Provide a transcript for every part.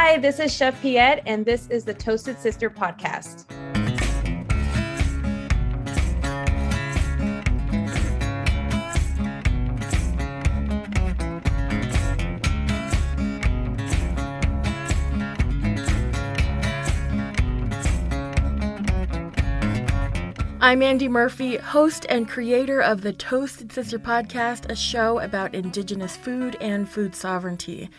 Hi, this is Chef Pyet, and this is the Toasted Sister podcast. I'm Andy Murphy, host and creator of the Toasted Sister podcast, a show about Indigenous food and food sovereignty.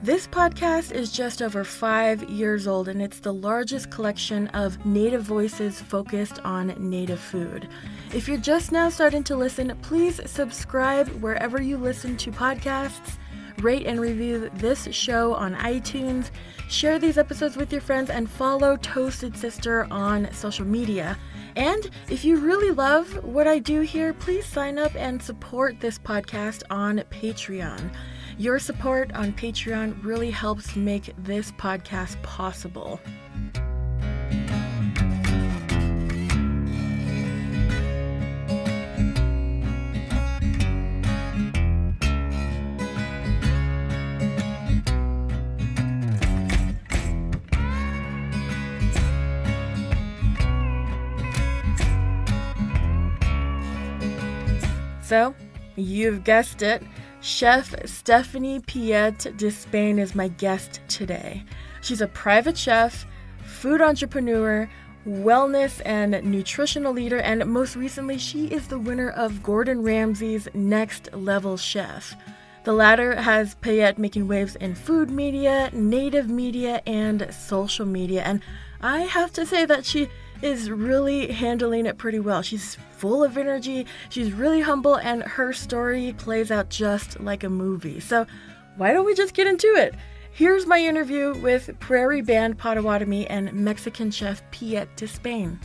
This podcast is just over 5 years old, and it's the largest collection of Native voices focused on Native food. If you're just now starting to listen, please subscribe wherever you listen to podcasts, rate and review this show on iTunes, share these episodes with your friends, and follow Toasted Sister on social media. And if you really love what I do here, please sign up and support this podcast on Patreon. Your support on Patreon really helps make this podcast possible. So, you've guessed it, Chef Stephanie Pyet DeSpain is my guest today. She's a private chef, food entrepreneur, wellness and nutritional leader, and most recently, she is the winner of Gordon Ramsay's Next Level Chef. The latter has Pyet making waves in food media, native media, and social media, and I have to say that she is really handling it pretty well. She's full of energy, she's really humble, and her story plays out just like a movie. So why don't we just get into it? Here's my interview with Prairie Band Potawatomi and Mexican chef Pyet DeSpain.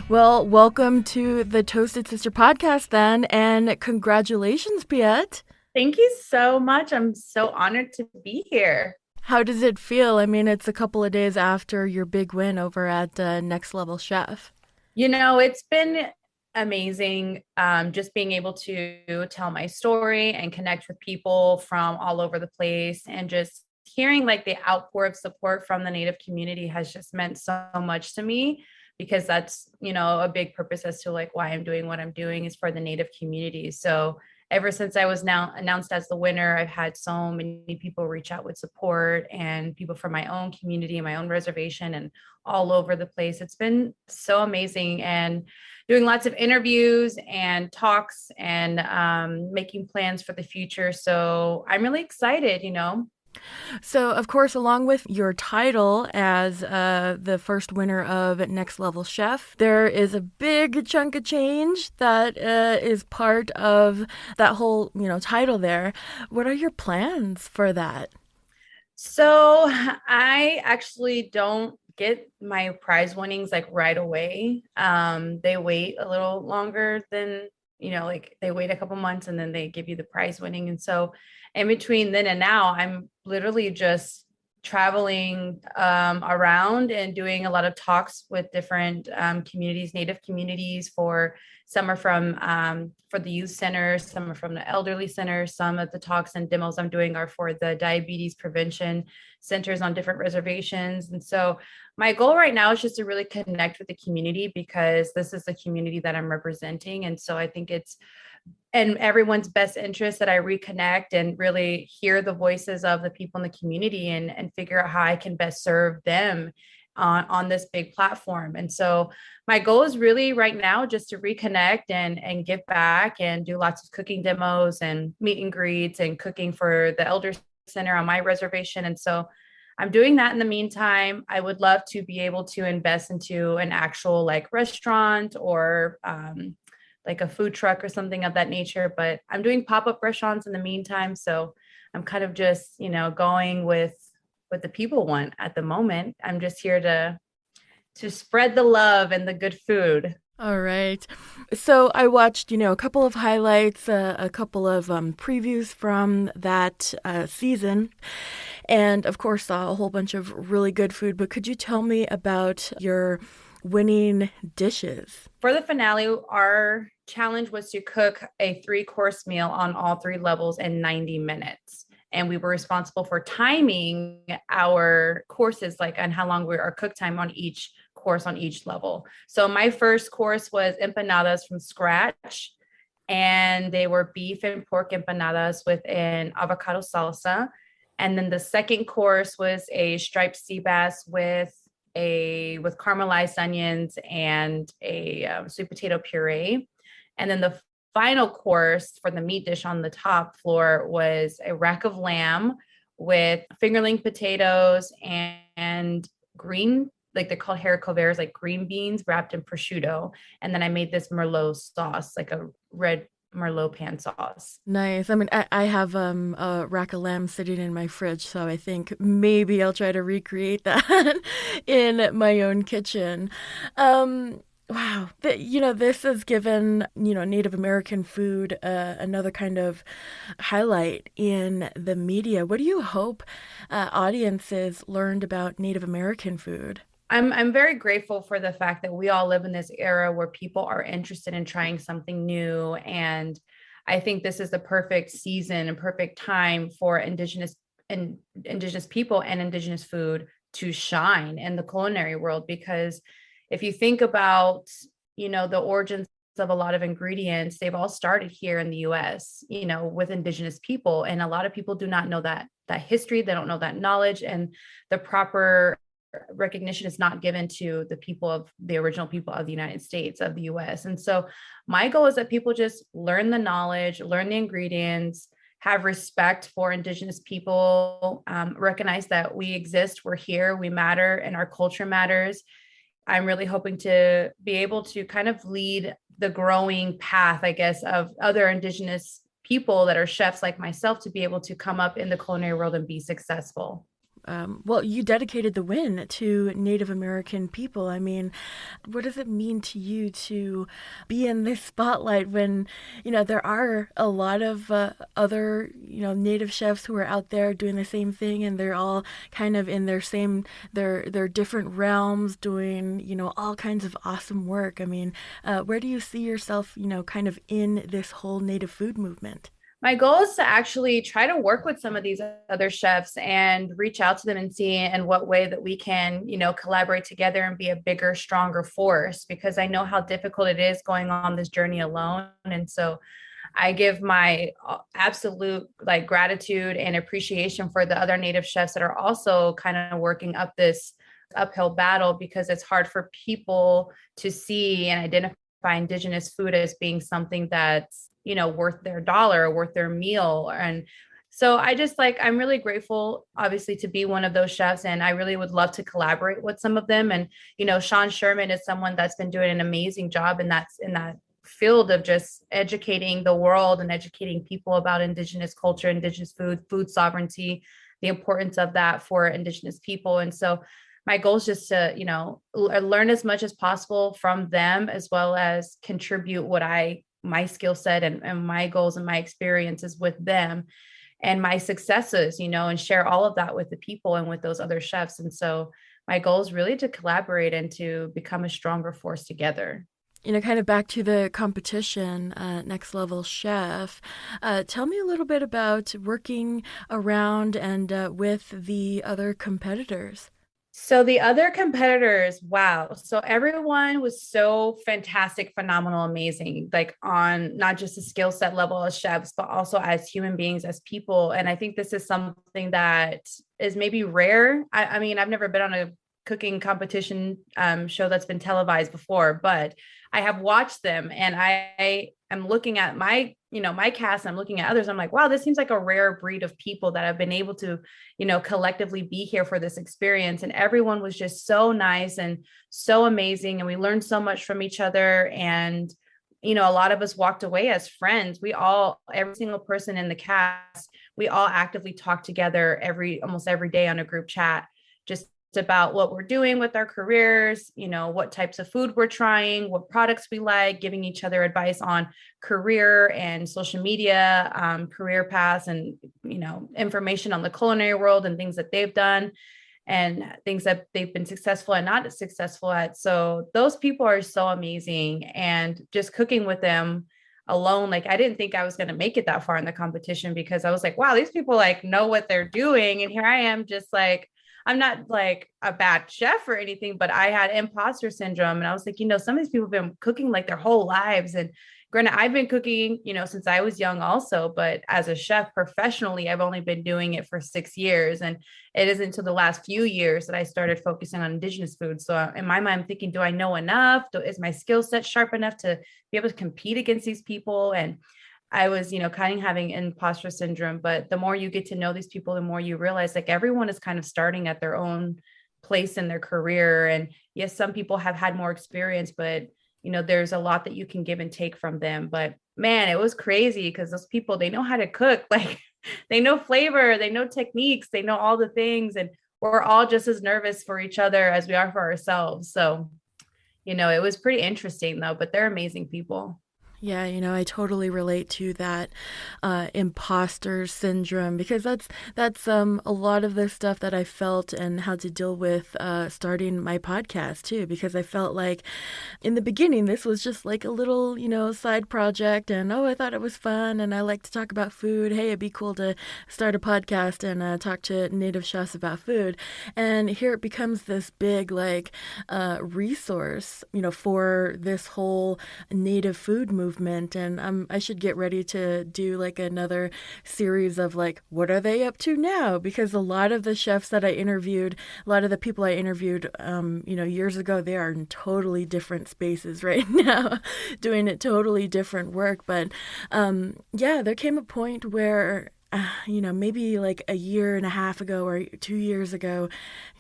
Well, welcome to the Toasted Sister podcast then, and congratulations, Pyet. Thank you so much. I'm so honored to be here. How does it feel? I mean, it's a couple of days after your big win over at Next Level Chef. You know, it's been amazing just being able to tell my story and connect with people from all over the place, and just hearing like the outpour of support from the Native community has just meant so much to me, because that's, you know, a big purpose as to like why I'm doing what I'm doing is for the Native community. So ever since I was now announced as the winner, I've had so many people reach out with support, and people from my own community, my own reservation, and all over the place. It's been so amazing, and doing lots of interviews and talks and making plans for the future. So I'm really excited, you know. So, of course, along with your title as the first winner of Next Level Chef, there is a big chunk of change that is part of that whole, title there. What are your plans for that? So I actually don't get my prize winnings like right away. They wait a little longer than, like they wait a couple months and then they give you the prize winning. And so in between then and now, I'm literally just traveling around and doing a lot of talks with different communities, Native communities. Some are from for the youth centers, some are from the elderly centers. Some of the talks and demos I'm doing are for the diabetes prevention centers on different reservations. And so my goal right now is just to really connect with the community, because this is the community that I'm representing. And so I think it's in everyone's best interest that I reconnect and really hear the voices of the people in the community and figure out how I can best serve them on this big platform. And so my goal is really right now just to reconnect and give back and do lots of cooking demos and meet and greets and cooking for the Elder Center on my reservation. And so I'm doing that in the meantime. I would love to be able to invest into an actual like restaurant or like a food truck or something of that nature, but I'm doing pop-up restaurants in the meantime. So I'm kind of just, going with what the people want at the moment. I'm just here to spread the love and the good food. All right. So I watched, a couple of highlights, a couple of previews from that season, and of course saw a whole bunch of really good food. But could you tell me about your winning dishes? For the finale, our challenge was to cook a 3-course meal on all 3 levels in 90 minutes. and we were responsible for timing our courses, like on how long our cook time on each course on each level. So my first course was empanadas from scratch, and they were beef and pork empanadas with an avocado salsa. And then the second course was a striped sea bass with caramelized onions and a sweet potato puree. And then the final course for the meat dish on the top floor was a rack of lamb with fingerling potatoes and green, like they're called haricot verts, like green beans wrapped in prosciutto. And then I made this Merlot sauce, like a red Merlot pan sauce. Nice. I mean, I have a rack of lamb sitting in my fridge, so I think maybe I'll try to recreate that in my own kitchen. Wow. This has given, Native American food another kind of highlight in the media. What do you hope audiences learned about Native American food? I'm very grateful for the fact that we all live in this era where people are interested in trying something new. And I think this is the perfect season and perfect time for indigenous people and indigenous food to shine in the culinary world. Because if you think about, the origins of a lot of ingredients, they've all started here in the US, with indigenous people. And a lot of people do not know that history. They don't know that knowledge, and the proper recognition is not given to the original people of the United States, of the US. And so my goal is that people just learn the knowledge, learn the ingredients, have respect for indigenous people, recognize that we exist, we're here, we matter, and our culture matters. I'm really hoping to be able to kind of lead the growing path, I guess, of other indigenous people that are chefs like myself to be able to come up in the culinary world and be successful. Well, you dedicated the win to Native American people. I mean, what does it mean to you to be in this spotlight when, there are a lot of other, Native chefs who are out there doing the same thing, and they're all kind of in their different realms doing, all kinds of awesome work. I mean, where do you see yourself, kind of in this whole Native food movement? My goal is to actually try to work with some of these other chefs and reach out to them and see in what way that we can, collaborate together and be a bigger, stronger force, because I know how difficult it is going on this journey alone. And so I give my absolute gratitude and appreciation for the other Native chefs that are also kind of working up this uphill battle, because it's hard for people to see and identify indigenous food as being something that's worth their dollar, worth their meal. And so I'm really grateful, obviously, to be one of those chefs. And I really would love to collaborate with some of them. And, Sean Sherman is someone that's been doing an amazing job in that field of just educating the world and educating people about indigenous culture, indigenous food sovereignty, the importance of that for indigenous people. And so my goal is just to, learn as much as possible from them, as well as contribute my skill set and my goals and my experiences with them and my successes, and share all of that with the people and with those other chefs. And so my goal is really to collaborate and to become a stronger force together. Kind of back to the competition, Next Level Chef. Tell me a little bit about working around and with the other competitors. So the other competitors, wow. So everyone was so fantastic, phenomenal, amazing, like on not just a skill set level as chefs, but also as human beings, as people. And I think this is something that is maybe rare. I mean, I've never been on a cooking competition show that's been televised before, but I have watched them, and I am looking at my cast, I'm looking at others. I'm like, wow, this seems like a rare breed of people that have been able to, collectively be here for this experience. And everyone was just so nice and so amazing. And we learned so much from each other. And, a lot of us walked away as friends. Every single person in the cast, we all actively talk together almost every day on a group chat, just about what we're doing with our careers, what types of food we're trying, what products we like, giving each other advice on career and social media, career paths, and, information on the culinary world and things that they've done and things that they've been successful and not successful at. So those people are so amazing. And just cooking with them alone. Like I didn't think I was going to make it that far in the competition because I was like, wow, these people like know what they're doing. And here I am just like, I'm not like a bad chef or anything, but I had imposter syndrome. And I was like, some of these people have been cooking like their whole lives. And granted, I've been cooking, since I was young also, but as a chef professionally, I've only been doing it for 6 years. And it isn't until the last few years that I started focusing on Indigenous food. So in my mind, I'm thinking, do I know enough? Is my skill set sharp enough to be able to compete against these people? And I was, kind of having imposter syndrome, but the more you get to know these people, the more you realize like everyone is kind of starting at their own place in their career. And yes, some people have had more experience, but there's a lot that you can give and take from them. But man, it was crazy because those people, they know how to cook. Like they know flavor, they know techniques, they know all the things. And we're all just as nervous for each other as we are for ourselves. So, it was pretty interesting though, but they're amazing people. Yeah, I totally relate to that imposter syndrome because that's a lot of the stuff that I felt and had to deal with starting my podcast too. Because I felt like in the beginning this was just like a little side project, and I thought it was fun, and I like to talk about food. Hey, it'd be cool to start a podcast and talk to native chefs about food. And here it becomes this big like resource, for this whole native food movement. And I should get ready to do like another series of like, what are they up to now? Because a lot of the chefs that I interviewed, a lot of the people I interviewed, years ago, they are in totally different spaces right now, doing it totally different work. But yeah, there came a point where maybe like a year and a half ago or 2 years ago,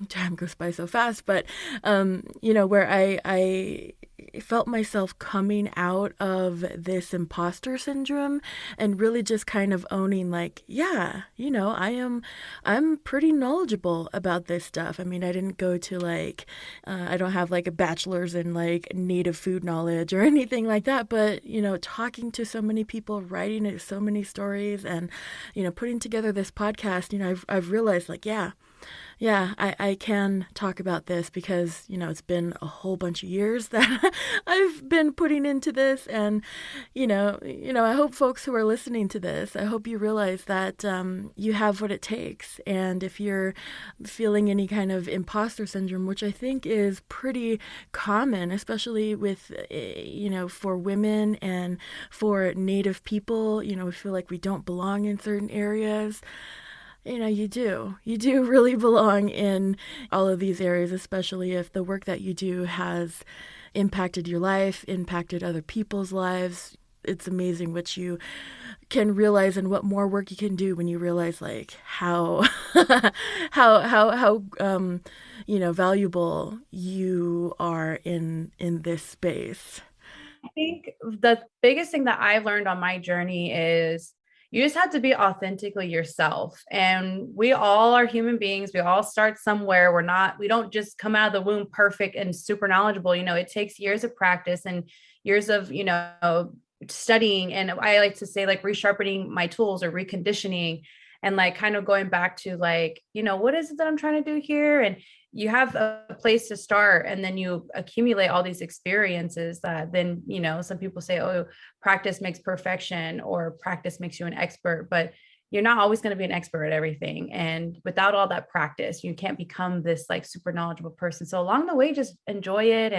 time goes by so fast, but, where I felt myself coming out of this imposter syndrome and really just kind of owning like, yeah, I'm pretty knowledgeable about this stuff. I mean, I didn't go to like, I don't have like a bachelor's in like native food knowledge or anything like that, but, talking to so many people, writing so many stories and, putting together this podcast, I've realized like, yeah, I can talk about this because, it's been a whole bunch of years that I've been putting into this. And, I hope folks who are listening to this, I hope you realize that you have what it takes. And if you're feeling any kind of imposter syndrome, which I think is pretty common, especially with, for women and for Native people, we feel like we don't belong in certain areas. You do. You do really belong in all of these areas, especially if the work that you do has impacted your life, impacted other people's lives. It's amazing what you can realize and what more work you can do when you realize like how how valuable you are in this space. I think the biggest thing that I've learned on my journey is you just have to be authentically yourself. And we all are human beings. We all start somewhere. We don't just come out of the womb perfect and super knowledgeable. It takes years of practice and years of, studying. And I like to say like resharpening my tools or reconditioning and like kind of going back to like, what is it that I'm trying to do here? And you have a place to start and then you accumulate all these experiences that then, some people say, oh, practice makes perfection or practice makes you an expert, but you're not always going to be an expert at everything. And without all that practice, you can't become this like super knowledgeable person. So along the way, just enjoy it.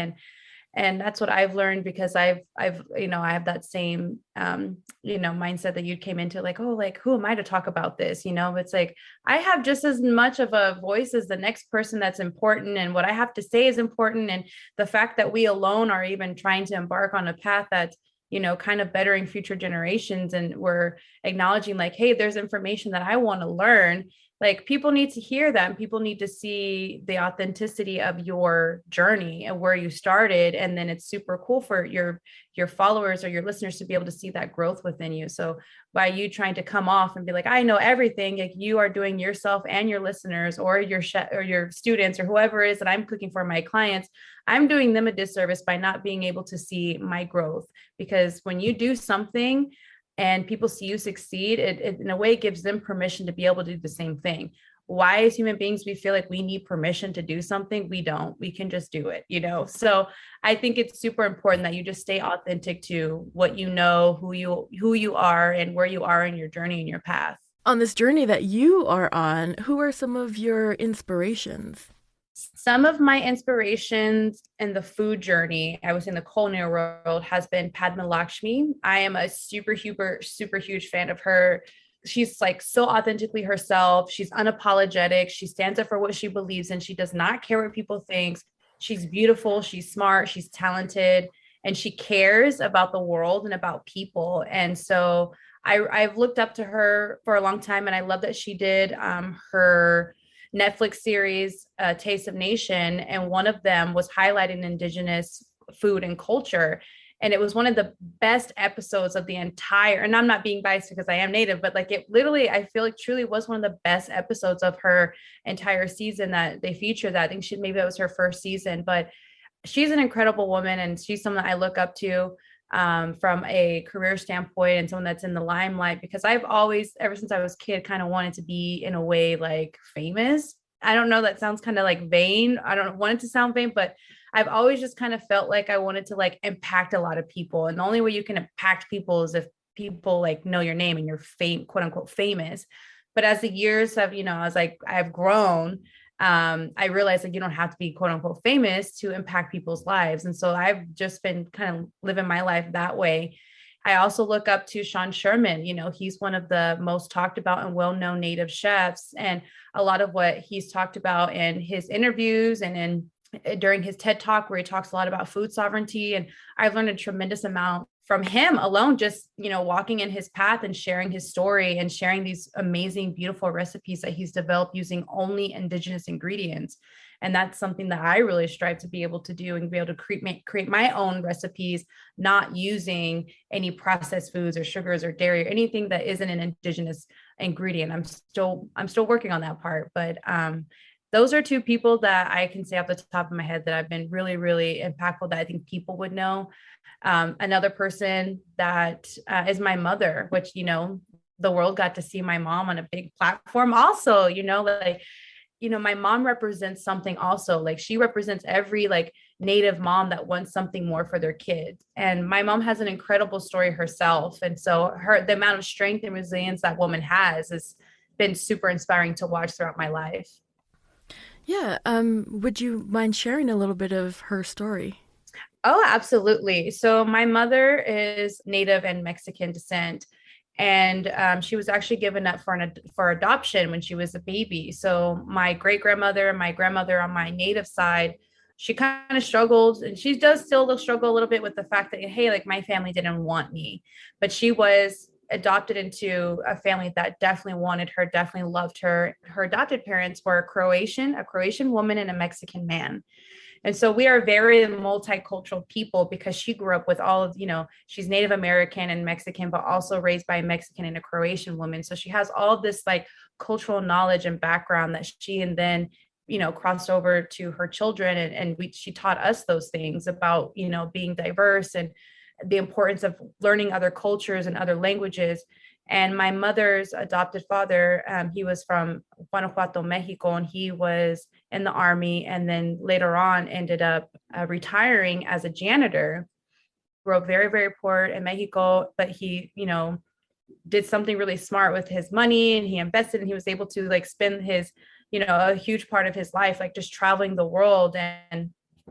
And that's what I've learned because I have that same, mindset that you came into like, oh, like, who am I to talk about this? It's like, I have just as much of a voice as the next person that's important. And what I have to say is important. And the fact that we alone are even trying to embark on a path that's, kind of bettering future generations. And we're acknowledging like, hey, there's information that I want to learn. Like people need to hear that and people need to see the authenticity of your journey and where you started. And then it's super cool for your followers or your listeners to be able to see that growth within you. So by you trying to come off and be like, I know everything, like you are doing yourself and your listeners or your chef or your students or whoever it is that I'm cooking for my clients, I'm doing them a disservice by not being able to see my growth. Because when you do something and people see you succeed, it in a way gives them permission to be able to do the same thing. why as human beings we feel like we need permission to do something. We don't. We can just do it, you know. So I think it's super important that you just stay authentic to what you know, who you are and where you are in your journey and your path. On this journey that you are on, who are some of your inspirations? Some of my inspirations in the food journey, I was in the culinary world, has been Padma Lakshmi. I am a super huge fan of her. She's like so authentically herself. She's unapologetic. She stands up for what she believes in. She does not care what people think. She's beautiful. She's smart. She's talented. And she cares about the world and about people. And so I've looked up to her for a long time. And I love that she did her Netflix series, Taste of Nation, and one of them was highlighting Indigenous food and culture. And it was one of the best episodes of the entire, and I'm not being biased because I am Native, but like it literally, I feel like truly was one of the best episodes of her entire season that they featured that. I think maybe that was her first season, but she's an incredible woman and she's someone that I look up to from a career standpoint and someone that's in the limelight because I've always, ever since I was a kid, kind of wanted to be in a way like famous. I don't know, that sounds kind of like vain. I don't want it to sound vain, but I've always just kind of felt like I wanted to like impact a lot of people. And the only way you can impact people is if people like know your name and you're quote unquote famous. But as the years have, as like I've grown, I realized like you don't have to be quote unquote famous to impact people's lives. And so I've just been kind of living my life that way. I also look up to Sean Sherman. He's one of the most talked about and well-known Native chefs. And a lot of what he's talked about in his interviews and during his TED Talk, where he talks a lot about food sovereignty. And I've learned a tremendous amount from him alone, just, walking in his path and sharing his story and sharing these amazing, beautiful recipes that he's developed using only Indigenous ingredients. And that's something that I really strive to be able to do and be able to create my own recipes, not using any processed foods or sugars or dairy or anything that isn't an Indigenous ingredient. I'm still working on that part, but those are two people that I can say off the top of my head that I've been really, really impactful that I think people would know. Another person that is my mother, which, the world got to see my mom on a big platform also, my mom represents something also, like she represents every like Native mom that wants something more for their kids. And my mom has an incredible story herself. And so the amount of strength and resilience that woman has been super inspiring to watch throughout my life. Yeah. Would you mind sharing a little bit of her story? Oh, absolutely. So my mother is Native and Mexican descent, and she was actually given up for adoption when she was a baby. So my great grandmother and my grandmother on my Native side, she kind of struggled, and she does still struggle a little bit with the fact that, hey, like my family didn't want me, but she was adopted into a family that definitely wanted her, definitely loved her. Her adopted parents were a Croatian woman and a Mexican man. And so we are very multicultural people because she grew up with all of, she's Native American and Mexican, but also raised by a Mexican and a Croatian woman. So she has all of this like cultural knowledge and background that she and then, crossed over to her children. And she taught us those things about, being diverse and the importance of learning other cultures and other languages. And my mother's adopted father, he was from Guanajuato, Mexico, and he was in the army and then later on ended up retiring as a janitor. Grew up very, very poor in Mexico, but he, did something really smart with his money and he invested and he was able to like spend his, a huge part of his life, like just traveling the world. And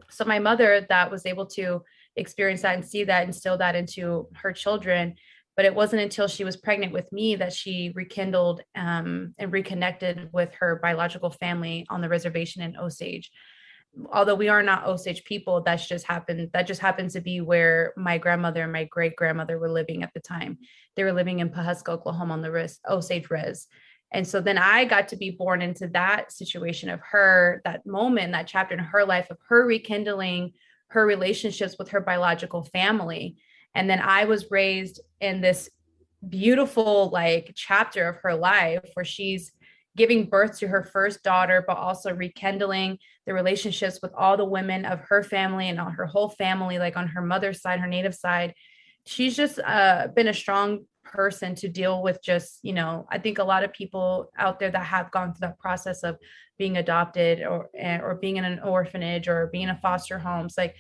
so my mother that was able to experience that and see that, instill that into her children. But it wasn't until she was pregnant with me that she rekindled and reconnected with her biological family on the reservation in Osage. Although we are not Osage people, that just happens to be where my grandmother and my great grandmother were living at the time. They were living in Pawhuska, Oklahoma on the Osage Res. And so then I got to be born into that situation of her, that moment, that chapter in her life of her rekindling her relationships with her biological family. And then I was raised in this beautiful like chapter of her life where she's giving birth to her first daughter, but also rekindling the relationships with all the women of her family and on her whole family, like on her mother's side, her Native side. She's just been a strong person to deal with just, I think a lot of people out there that have gone through that process of being adopted or being in an orphanage or being in foster homes, like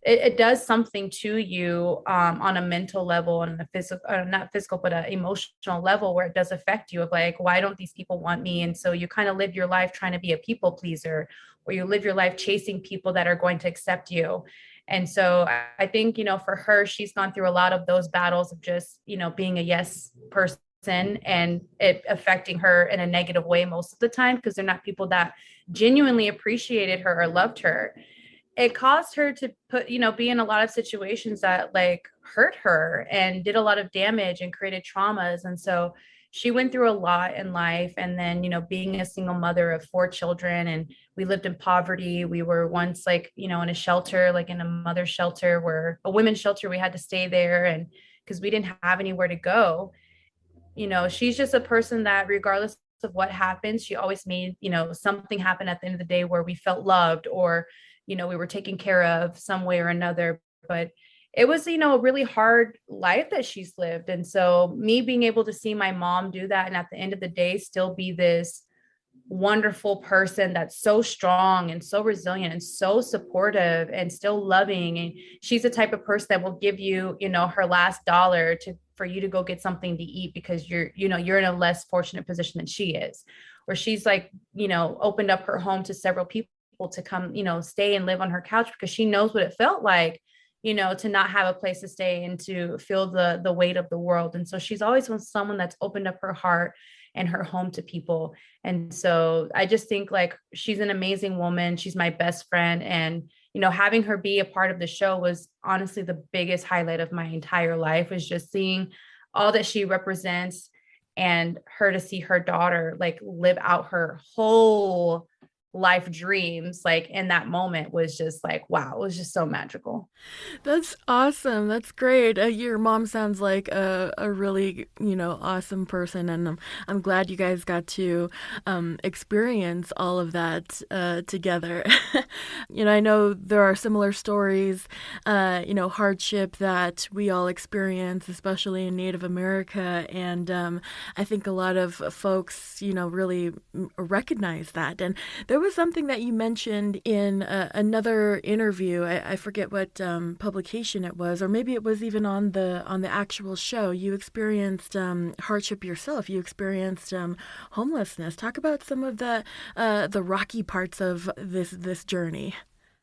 it does something to you on a mental level and a physical, not physical, but an emotional level, where it does affect you of like, why don't these people want me? And so you kind of live your life trying to be a people pleaser, or you live your life chasing people that are going to accept you. And so I think, for her, she's gone through a lot of those battles of just, being a yes person and it affecting her in a negative way most of the time, because they're not people that genuinely appreciated her or loved her. It caused her to be in a lot of situations that like hurt her and did a lot of damage and created traumas. And so she went through a lot in life. And then, being a single mother of 4 children, and we lived in poverty. We were once like, in a shelter, like in a mother shelter, where a women's shelter, we had to stay there. And because we didn't have anywhere to go, she's just a person that regardless of what happens, she always made, something happen at the end of the day where we felt loved, or, we were taken care of some way or another. But it was, a really hard life that she's lived. And so me being able to see my mom do that, and at the end of the day, still be this wonderful person that's so strong and so resilient and so supportive and still loving. And she's the type of person that will give you, her last dollar for you to go get something to eat because you're in a less fortunate position than she is. Or she's like, opened up her home to several people to come, stay and live on her couch because she knows what it felt like, to not have a place to stay and to feel the weight of the world. And so she's always been someone that's opened up her heart and her home to people. And so I just think like she's an amazing woman. She's my best friend. And, having her be a part of the show was honestly the biggest highlight of my entire life, was just seeing all that she represents, and her to see her daughter like live out her whole life dreams like in that moment was just like, wow, it was just so magical. That's awesome. That's great. Your mom sounds like a really, awesome person. And I'm glad you guys got to experience all of that together. I know there are similar stories, hardship that we all experience, especially in Native America. And I think a lot of folks, really recognize that. And there was something that you mentioned in another interview. I forget what publication it was, or maybe it was even on the actual show. You experienced hardship yourself. You experienced homelessness. Talk about some of the rocky parts of this journey.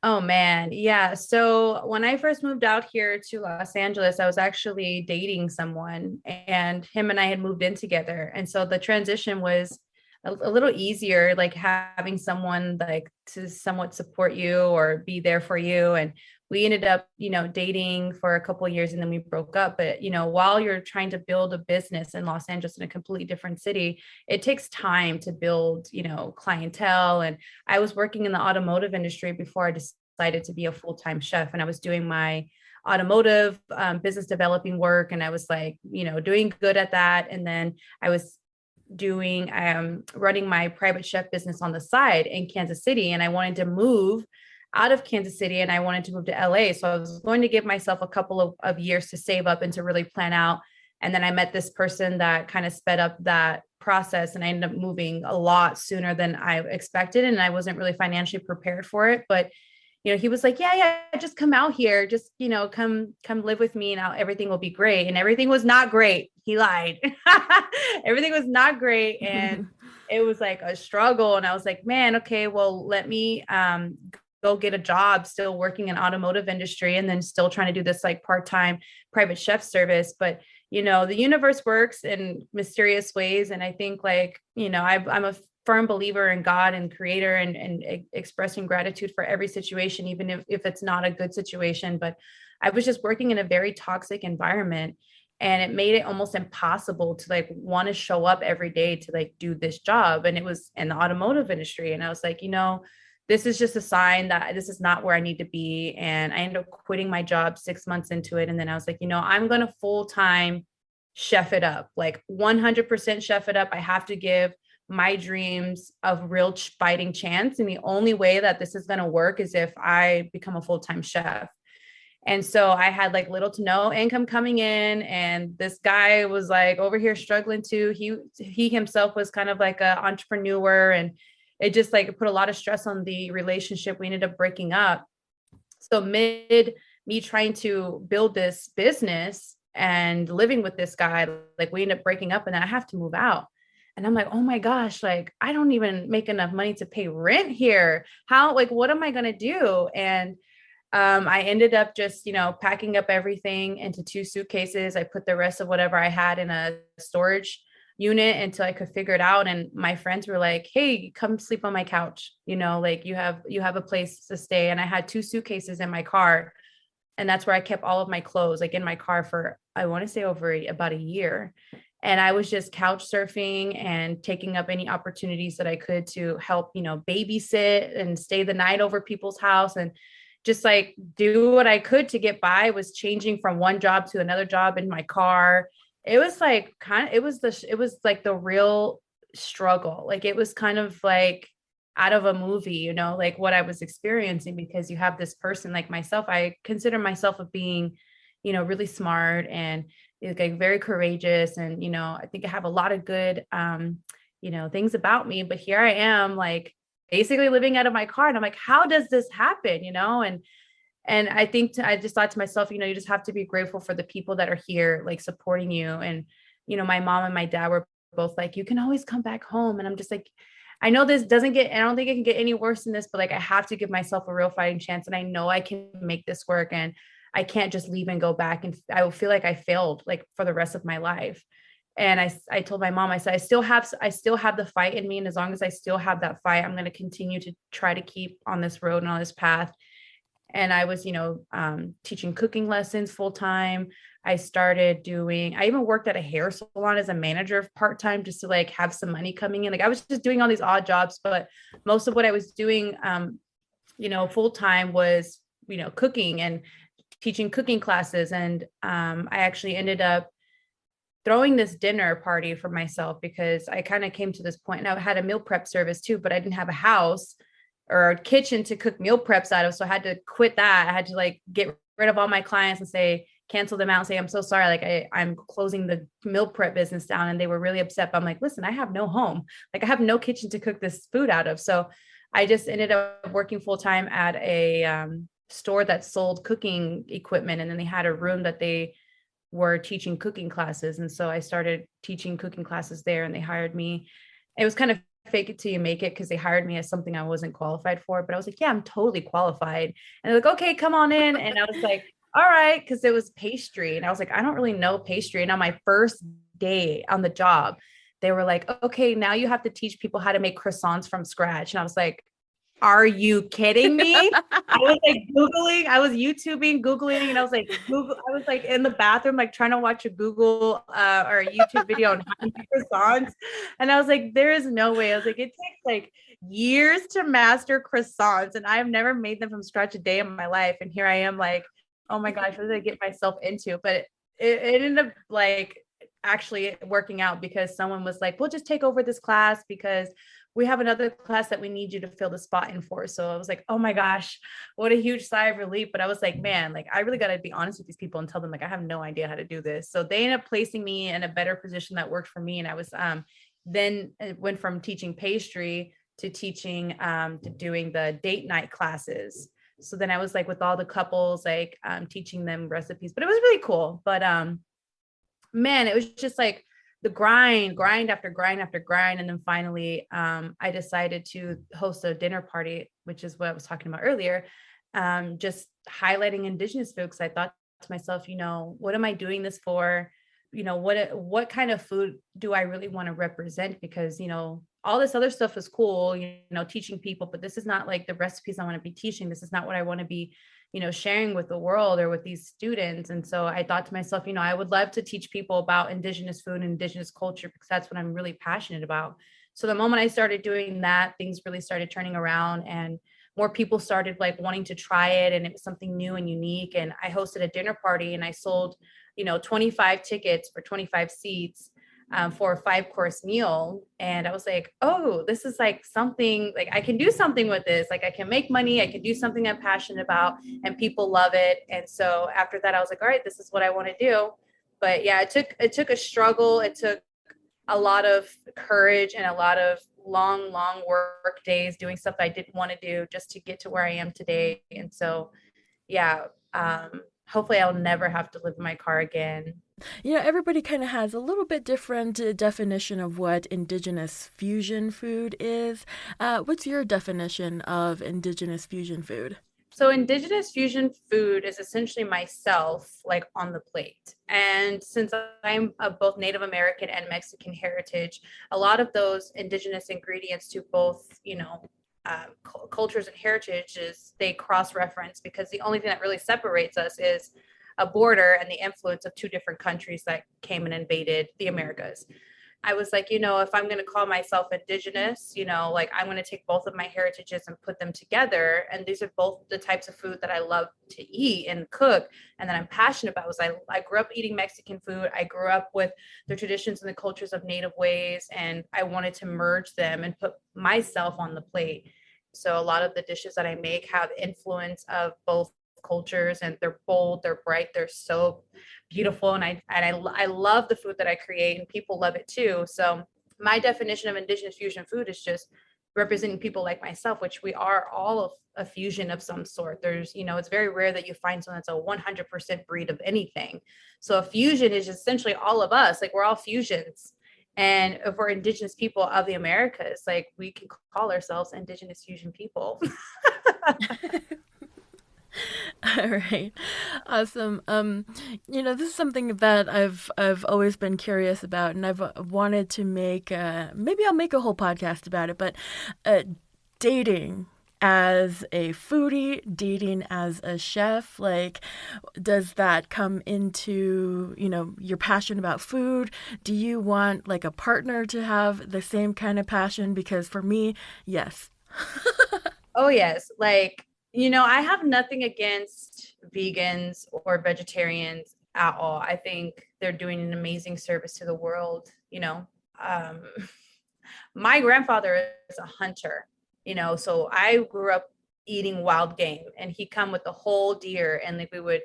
Oh man. Yeah. So when I first moved out here to Los Angeles, I was actually dating someone, and him and I had moved in together. And so the transition was a little easier, like having someone like to somewhat support you or be there for you. And we ended up, dating for a couple of years, and then we broke up. But, while you're trying to build a business in Los Angeles, in a completely different city, it takes time to build, clientele. And I was working in the automotive industry before I decided to be a full-time chef. And I was doing my automotive business developing work. And I was like, doing good at that. And then I was doing running my private chef business on the side in Kansas City, and I wanted to move out of Kansas City, and I wanted to move to LA. So I was going to give myself a couple of years to save up and to really plan out. And then I met this person that kind of sped up that process, and I ended up moving a lot sooner than I expected, and I wasn't really financially prepared for it. But he was like, yeah, just come out here. Just, come live with me, and everything will be great. And everything was not great. He lied. Everything was not great. And it was like a struggle. And I was like, man, okay, well, let me go get a job still working in automotive industry, and then still trying to do this like part-time private chef service. But, the universe works in mysterious ways. And I think like, I'm a firm believer in God and creator, and expressing gratitude for every situation, even if it's not a good situation. But I was just working in a very toxic environment, and it made it almost impossible to like want to show up every day to like do this job. And it was in the automotive industry. And I was like, this is just a sign that this is not where I need to be. And I ended up quitting my job 6 months into it. And then I was like, I'm going to full-time chef it up, like 100% chef it up. I have to give my dreams of real fighting chance. And the only way that this is going to work is if I become a full-time chef. And so I had like little to no income coming in. And this guy was like over here struggling too. He himself was kind of like an entrepreneur, and it just like put a lot of stress on the relationship. We ended up breaking up. So mid me trying to build this business and living with this guy, like we ended up breaking up, and then I have to move out. And I'm like, oh my gosh, like I don't even make enough money to pay rent here. How, like, what am I going to do? And I ended up just, packing up everything into 2 suitcases. I put the rest of whatever I had in a storage unit until I could figure it out. And my friends were like, "Hey, come sleep on my couch. Like you have a place to stay." And I had 2 suitcases in my car, and that's where I kept all of my clothes, like in my car for, I want to say about a year. And I was just couch surfing and taking up any opportunities that I could to help, babysit and stay the night over people's house, and just like do what I could to get by. I was changing from one job to another job in my car. It was like it was like the real struggle. Like it was kind of like out of a movie, like what I was experiencing, because you have this person like myself. I consider myself of being, really smart and like very courageous. And, I think I have a lot of good, things about me, but here I am like basically living out of my car. And I'm like, how does this happen? And I think I just thought to myself, you just have to be grateful for the people that are here, like supporting you. And, my mom and my dad were both like, you can always come back home. And I'm just like, I know this doesn't get, I don't think it can get any worse than this, but like, I have to give myself a real fighting chance. And I know I can make this work, and I can't just leave and go back. And I will feel like I failed like for the rest of my life. And I told my mom, I said, I still have the fight in me. And as long as I still have that fight, I'm going to continue to try to keep on this road and on this path. And I was, teaching cooking lessons full time. I even worked at a hair salon as a manager part-time, just to like have some money coming in. Like I was just doing all these odd jobs, but most of what I was doing, full-time was, cooking and teaching cooking classes. And I actually ended up throwing this dinner party for myself, because I kind of came to this point, and I had a meal prep service too, but I didn't have a house or a kitchen to cook meal preps out of. So I had to quit that. I had to like get rid of all my clients and cancel them out and say, I'm so sorry. Like I'm closing the meal prep business down. And they were really upset. But I'm like, listen, I have no home. Like I have no kitchen to cook this food out of. So I just ended up working full time at a store that sold cooking equipment. And then they had a room that they were teaching cooking classes. And so I started teaching cooking classes there, and they hired me. It was kind of fake it till you make it, because they hired me as something I wasn't qualified for. But I was like, yeah, I'm totally qualified. And they're like, okay, come on in. And I was like, all right, because it was pastry. And I was like, I don't really know pastry. And on my first day on the job, they were like, okay, now you have to teach people how to make croissants from scratch. And I was like, are you kidding me? I was like Googling, I was YouTubing, Googling, and I was like, I was like in the bathroom, like trying to watch a Google or a YouTube video on how to make croissants. And I was like, there is no way. I was like, it takes like years to master croissants, and I've never made them from scratch a day in my life. And here I am like, oh my gosh, what did I get myself into? But it ended up like actually working out, because someone was like, we'll just take over this class because we have another class that we need you to fill the spot in for. So I was like, oh my gosh, what a huge sigh of relief. But I was like, man, like I really got to be honest with these people and tell them like, I have no idea how to do this. So they ended up placing me in a better position that worked for me. And I was then it went from teaching pastry to teaching to doing the date night classes. So then I was like with all the couples, like teaching them recipes, but it was really cool. But man, it was just like the grind after grind after grind. And then finally, I decided to host a dinner party, which is what I was talking about earlier, just highlighting Indigenous food. Because I thought to myself, what am I doing this for? What kind of food do I really want to represent? Because, all this other stuff is cool, teaching people, but this is not like the recipes I want to be teaching. This is not what I want to be, sharing with the world or with these students. And so I thought to myself, I would love to teach people about Indigenous food and Indigenous culture, because that's what I'm really passionate about. So the moment I started doing that, things really started turning around, and more people started like wanting to try it. And it was something new and unique. And I hosted a dinner party, and I sold, 25 tickets for 25 seats. for a 5-course meal. And I was like, oh, this is like something, like I can do something with this. Like I can make money, I can do something I'm passionate about, and people love it. And so after that, I was like, all right, this is what I want to do. But yeah, it took a struggle. It took a lot of courage and a lot of long work days doing stuff I didn't want to do just to get to where I am today. And so, yeah, hopefully I'll never have to live in my car again. Everybody kind of has a little bit different definition of what Indigenous fusion food is. What's your definition of Indigenous fusion food? So Indigenous fusion food is essentially myself, like on the plate. And since I'm of both Native American and Mexican heritage, a lot of those Indigenous ingredients to both, cultures and heritages, they cross-reference because the only thing that really separates us is a border and the influence of two different countries that came and invaded the Americas. I was like, if I'm going to call myself Indigenous, like I'm going to take both of my heritages and put them together. And these are both the types of food that I love to eat and cook and that I'm passionate about. I grew up eating Mexican food. I grew up with the traditions and the cultures of Native ways, and I wanted to merge them and put myself on the plate. So a lot of the dishes that I make have influence of both cultures, and they're bold, they're bright, they're so beautiful, and I love the food that I create, and people love it too. So my definition of Indigenous fusion food is just representing people like myself, which we are all of a fusion of some sort. There's, it's very rare that you find someone that's a 100% breed of anything. So a fusion is essentially all of us, like we're all fusions. And if we're Indigenous people of the Americas, like we can call ourselves Indigenous fusion people. All right. Awesome. This is something that I've always been curious about, and I've wanted to make maybe I'll make a whole podcast about it, but dating as a foodie, dating as a chef, like, does that come into, your passion about food? Do you want like a partner to have the same kind of passion? Because for me, yes. Oh, yes. Like, I have nothing against vegans or vegetarians at all. I think they're doing an amazing service to the world. Um, my grandfather is a hunter, so I grew up eating wild game, and he'd come with the whole deer, and like he would,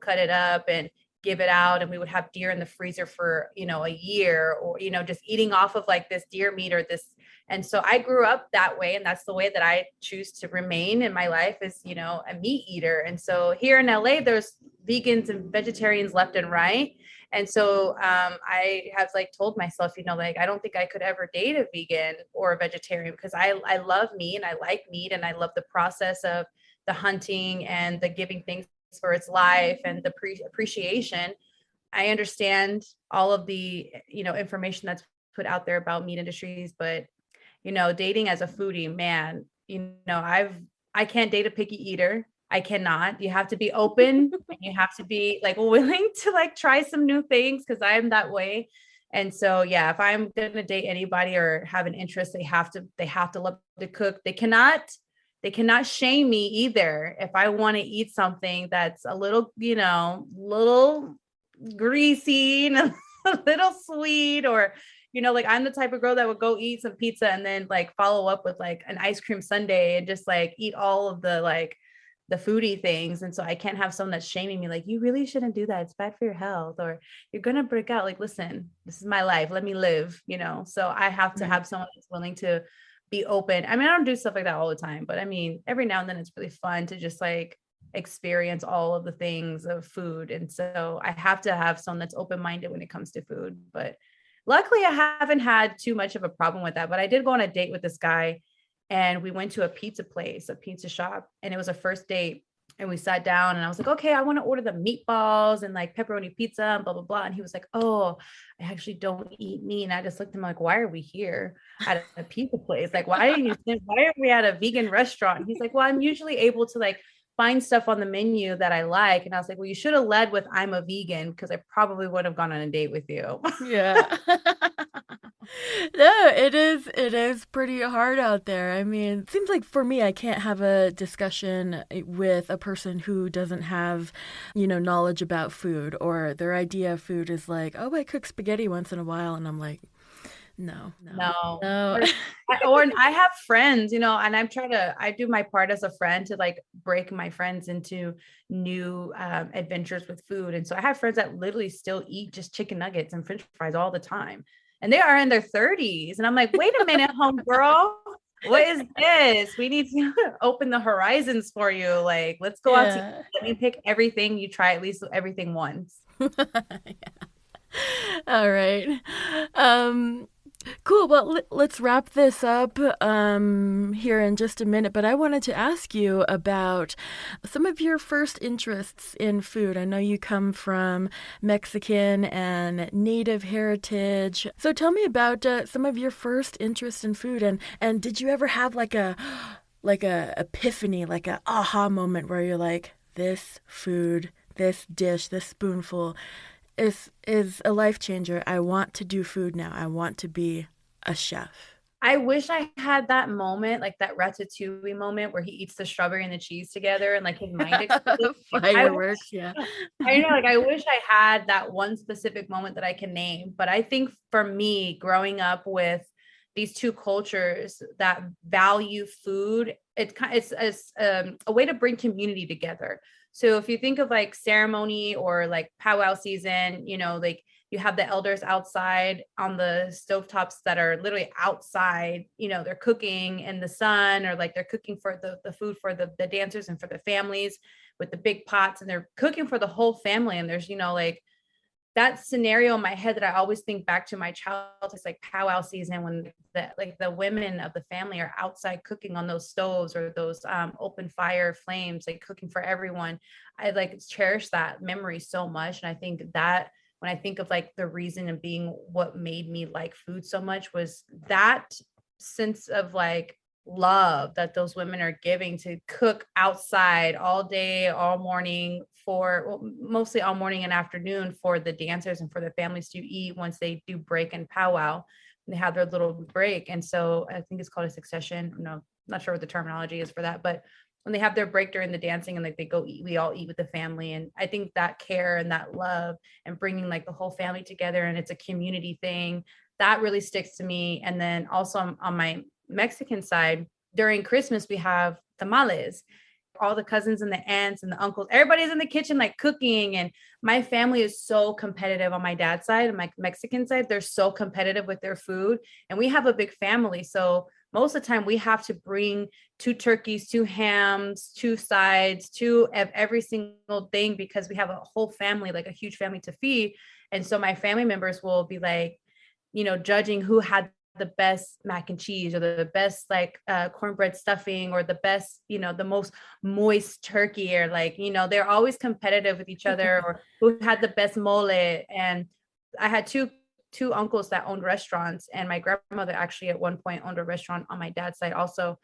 cut it up and give it out, and we would have deer in the freezer for, a year, or, just eating off of like this deer meat or this. And so I grew up that way, and that's the way that I choose to remain in my life is, a meat eater. And so here in LA, there's vegans and vegetarians left and right. And so I have like told myself, like, I don't think I could ever date a vegan or a vegetarian because I love meat and I like meat and I love the process of the hunting and the giving things for its life and the appreciation. I understand all of the, information that's put out there about meat industries, but dating as a foodie, man, I can't date a picky eater. I cannot. You have to be open and you have to be like willing to like try some new things because I am that way. And so, yeah, if I'm going to date anybody or have an interest, they have to love to cook. They cannot shame me either. If I want to eat something that's a little, little greasy and a little sweet, or like I'm the type of girl that would go eat some pizza and then like follow up with like an ice cream sundae and just like eat all of the like the foodie things. And so I can't have someone that's shaming me like, you really shouldn't do that, it's bad for your health, or you're gonna break out. Like, listen, this is my life, let me live. So I have to have someone that's willing to be open. I mean, I don't do stuff like that all the time, but I mean, every now and then it's really fun to just like experience all of the things of food. And so I have to have someone that's open-minded when it comes to food. But luckily I haven't had too much of a problem with that. But I did go on a date with this guy, and we went to a pizza place, a pizza shop, and it was a first date. And we sat down and I was like, okay, I want to order the meatballs and like pepperoni pizza and blah, blah, blah. And he was like, oh, I actually don't eat meat. And I just looked at him like, why are we here at a pizza place? Like, why are we at a vegan restaurant? And he's like, well, I'm usually able to like find stuff on the menu that I like. And I was like, well, you should have led with I'm a vegan, because I probably would have gone on a date with you. Yeah. No, it is pretty hard out there. I mean, it seems like for me I can't have a discussion with a person who doesn't have, knowledge about food, or their idea of food is like, "Oh, I cook spaghetti once in a while." And I'm like, "No, no, No. no." Or I have friends, and I do my part as a friend to like break my friends into new adventures with food. And so I have friends that literally still eat just chicken nuggets and French fries all the time. And they are in their 30s. And I'm like, wait a minute, home girl. What is this? We need to open the horizons for you. Like, let's go out to eat. Yeah. Let me pick everything. You try at least everything once. All right. Um, cool. Well, let's wrap this up here in just a minute. But I wanted to ask you about some of your first interests in food. I know you come from Mexican and Native heritage. So tell me about some of your first interests in food. And did you ever have like a epiphany, like a aha moment where you're like, this food, this dish, this spoonful is a life changer. I want to do food now. I want to be a chef. I wish I had that moment, like that ratatouille moment where he eats the strawberry and the cheese together and like his mind explodes. Like, Fireworks, yeah. I know, like I wish I had that one specific moment that I can name. But I think for me, growing up with these two cultures that value food, it's a way to bring community together. So if you think of like ceremony or like powwow season, like you have the elders outside on the stovetops that are literally outside, they're cooking in the sun, or like they're cooking for the food for the dancers and for the families with the big pots, and they're cooking for the whole family. And there's, like that scenario in my head that I always think back to my childhood. It's like powwow season when the women of the family are outside cooking on those stoves or those open fire flames, like cooking for everyone. I like cherish that memory so much. And I think that when I think of like the reason of being what made me like food so much was that sense of like love that those women are giving to cook outside all day, all morning for, well, mostly all morning and afternoon for the dancers and for the families to eat once they do break and powwow. They have their little break. And so I think it's called a succession. No, not sure what the terminology is for that, but when they have their break during the dancing and like they go eat, we all eat with the family. And I think that care and that love and bringing like the whole family together, and it's a community thing, that really sticks to me. And then also on my Mexican side, during Christmas, we have tamales. All the cousins and the aunts and the uncles, everybody's in the kitchen, like cooking. And my family is so competitive on my dad's side and my Mexican side. They're so competitive with their food. And we have a big family. So most of the time we have to bring two turkeys, two hams, two sides, two of every single thing because we have a whole family, like a huge family to feed. And so my family members will be like, judging who had the best mac and cheese or the best like cornbread stuffing or the best, the most moist turkey, or like, they're always competitive with each other, or who had the best mole. And I had two uncles that owned restaurants, and my grandmother actually at one point owned a restaurant on my dad's side also.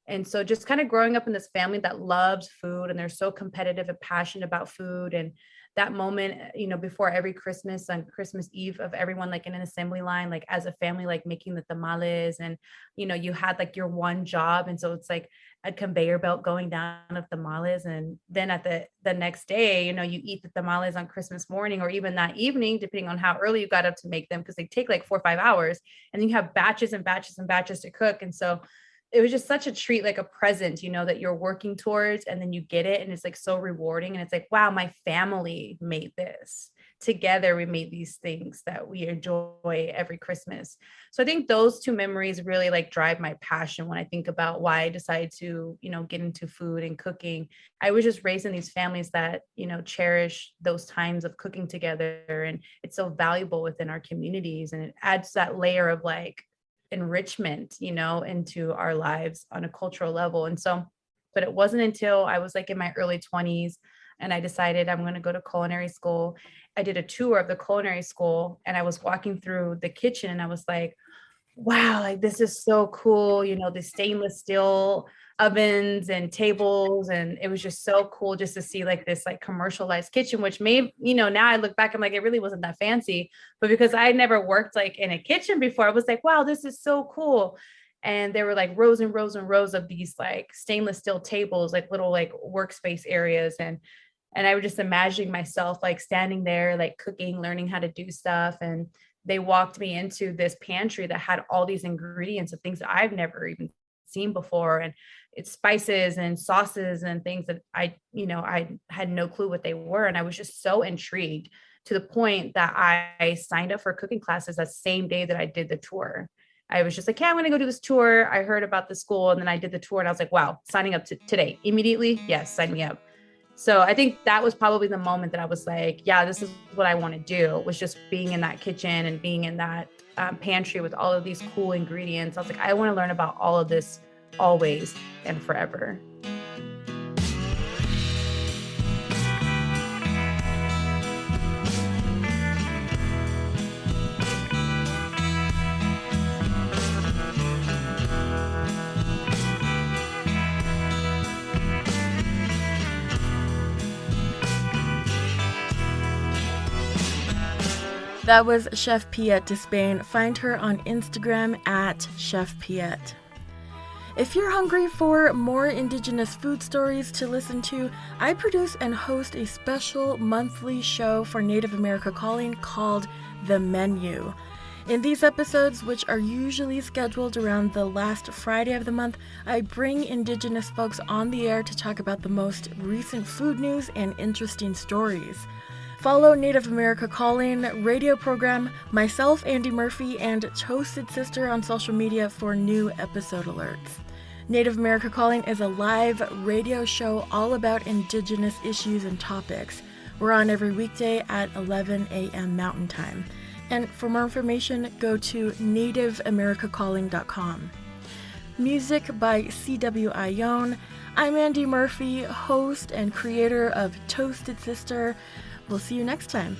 And so just kind of growing up in this family that loves food, and they're so competitive and passionate about food. And that moment, before every Christmas, on Christmas Eve, of everyone like in an assembly line, like as a family, like making the tamales, and you had like your one job. And so it's like a conveyor belt going down of tamales. And then at the next day, you eat the tamales on Christmas morning, or even that evening, depending on how early you got up to make them, because they take like 4 or 5 hours, and then you have batches and batches and batches to cook. And so it was just such a treat, like a present, that you're working towards, and then you get it. And it's like so rewarding. And it's like, wow, my family made this together. We made these things that we enjoy every Christmas. So I think those two memories really like drive my passion when I think about why I decided to, get into food and cooking. I was just raised in these families that, cherish those times of cooking together. And it's so valuable within our communities. And it adds that layer of like, enrichment, into our lives on a cultural level. And so, but it wasn't until I was like in my early 20s and I decided I'm going to go to culinary school. I did a tour of the culinary school, and I was walking through the kitchen, and I was like, wow, like this is so cool, the stainless steel ovens and tables. And it was just so cool just to see like this like commercialized kitchen, which made, now I look back, I'm like, it really wasn't that fancy. But because I had never worked like in a kitchen before, I was like, wow, this is so cool. And there were like rows and rows and rows of these like stainless steel tables, like little like workspace areas. And I was just imagining myself like standing there, like cooking, learning how to do stuff. And they walked me into this pantry that had all these ingredients of things that I've never even seen before. And it's spices and sauces and things that I had no clue what they were. And I was just so intrigued to the point that I signed up for cooking classes that same day that I did the tour. I was just like, yeah, I'm going to go do this tour. I heard about the school and then I did the tour and I was like, wow, signing up today immediately. Yes, sign me up. So I think that was probably the moment that I was like, yeah, this is what I want to do, was just being in that kitchen and being in that pantry with all of these cool ingredients. I was like, I want to learn about all of this always and forever. That was Chef Pyet DeSpain. Find her on Instagram at Chef Pyet. If you're hungry for more Indigenous food stories to listen to, I produce and host a special monthly show for Native America Calling called The Menu. In these episodes, which are usually scheduled around the last Friday of the month, I bring Indigenous folks on the air to talk about the most recent food news and interesting stories. Follow Native America Calling radio program, myself, Andy Murphy, and Toasted Sister on social media for new episode alerts. Native America Calling is a live radio show all about Indigenous issues and topics. We're on every weekday at 11 a.m. Mountain Time. And for more information, go to nativeamericacalling.com. Music by C.W. Ione. I'm Andy Murphy, host and creator of Toasted Sister. We'll see you next time.